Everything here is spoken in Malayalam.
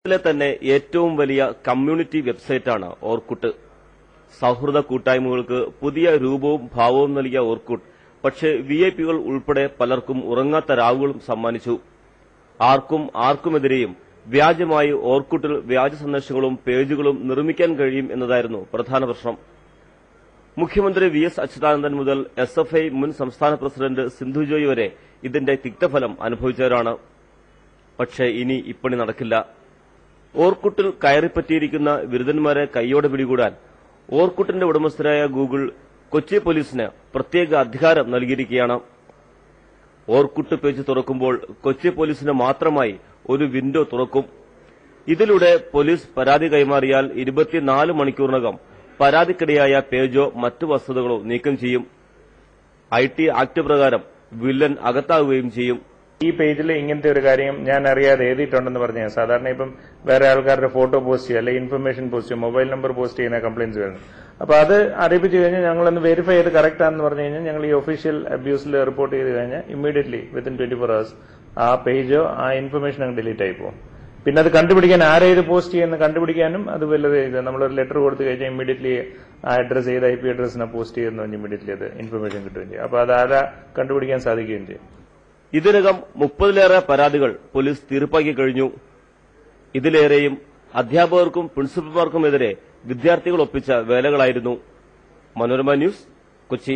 ിലെ തന്നെ ഏറ്റവും വലിയ കമ്മ്യൂണിറ്റി വെബ്സൈറ്റാണ് ഓർക്കുട്ട്. സൌഹൃദ കൂട്ടായ്മകൾക്ക് പുതിയ രൂപവും ഭാവവും നൽകിയ ഓർക്കുട്ട് പക്ഷേ വിഐപികൾ ഉൾപ്പെടെ പലർക്കും ഉറങ്ങാത്ത രാവുകളും സമ്മാനിച്ചു. ആർക്കുമെതിരെയും വ്യാജമായി ഓർക്കുട്ടിൽ വ്യാജ സന്ദേശങ്ങളും പേജുകളും നിർമ്മിക്കാൻ കഴിയും എന്നതായിരുന്നു പ്രധാന പ്രശ്നം. മുഖ്യമന്ത്രി വി എസ് അച്യുതാനന്ദൻ മുതൽ SFI മുൻ സംസ്ഥാന പ്രസിഡന്റ് സിന്ധു ജോയ് വരെ ഇതിന്റെ തിക്തഫലം അനുഭവിച്ചവരാണ്. പക്ഷേ ഇനി ഇപ്പണി നടക്കില്ല. ഓർക്കുട്ടിൽ കയറിപ്പറ്റിയിരിക്കുന്ന വിരുദ്ധന്മാരെ കൈയോടെ പിടികൂടാൻ ഓർക്കുട്ടിന്റെ ഉടമസ്ഥരായ ഗൂഗിൾ കൊച്ചി പോലീസിന് പ്രത്യേക അധികാരം നൽകിയിരിക്കുകയാണ്. ഓർക്കുട്ട് പേജ് തുറക്കുമ്പോൾ കൊച്ചി പോലീസിന് മാത്രമായി ഒരു വിൻഡോ തുറക്കും. ഇതിലൂടെ പോലീസ് പരാതി കൈമാറിയാൽ 24 മണിക്കൂറിനകം പരാതിക്കിടയായ പേജോ മറ്റു വസ്തുതകളോ നീക്കം ചെയ്യും. IT ആക്ട് പ്രകാരം വില്ലൻ അകത്താവുകയും ചെയ്യും. ഈ പേജിൽ ഇങ്ങനത്തെ ഒരു കാര്യം ഞാൻ അറിയാതെ എഴുതിയിട്ടുണ്ടെന്ന് പറഞ്ഞാൽ സാധാരണ ഇപ്പം വേറെ ആൾക്കാരുടെ ഫോട്ടോ പോസ്റ്റ് ചെയ്യുക അല്ലെങ്കിൽ ഇൻഫർമേഷൻ പോസ്റ്റ് ചെയ്യുക, മൊബൈൽ നമ്പർ പോസ്റ്റ് ചെയ്യുന്ന കംപ്ലയിന്റ്സ് വരുന്നു. അപ്പൊ അത് അറിയിപ്പിച്ചു കഴിഞ്ഞാൽ ഞങ്ങളൊന്ന് വെരിഫൈ ചെയ്ത് കറക്റ്റ് ആണെന്ന് പറഞ്ഞു കഴിഞ്ഞാൽ ഞങ്ങൾ ഈ ഒഫീഷ്യൽ അബ്യൂസിൽ റിപ്പോർട്ട് ചെയ്ത് കഴിഞ്ഞാൽ ഇമ്മീഡിയറ്റ്ലി വിത്തിൻ 24 hours ആ പേജോ ആ ഇൻഫർമേഷൻ അങ്ങ് ഡിലീറ്റ് ആയി പോകും. പിന്നെ അത് കണ്ടുപിടിക്കാൻ ആരെ ഇത് പോസ്റ്റ് ചെയ്യുന്ന കണ്ടുപിടിക്കാനും അത് വല്ലത് നമ്മളൊരു ലെറ്റർ കൊടുത്തു കഴിഞ്ഞാൽ ഇമ്മീഡിയറ്റ്ലി ആ അഡ്രസ് ചെയ്ത് IP അഡ്രസ്സിനെ പോസ്റ്റ് ചെയ്യുന്ന ഇമ്മീഡിയറ്റ്ലി അത് ഇൻഫർമേഷൻ കിട്ടുകയും ചെയ്യും. അപ്പൊ അത് ആരാ കണ്ടുപിടിക്കാൻ സാധിക്കുകയും ചെയ്യും. ഇതിനകം 30-ലേറെ പരാതികൾ പോലീസ് തീർപ്പാക്കി കഴിഞ്ഞു. ഇതിലേറെയും അധ്യാപകർക്കും പ്രിൻസിപ്പൽമാർക്കുമെതിരെ വിദ്യാർത്ഥികൾ ഒപ്പിച്ച വേലകളായിരുന്നു. മനോരമ ന്യൂസ്, കൊച്ചി.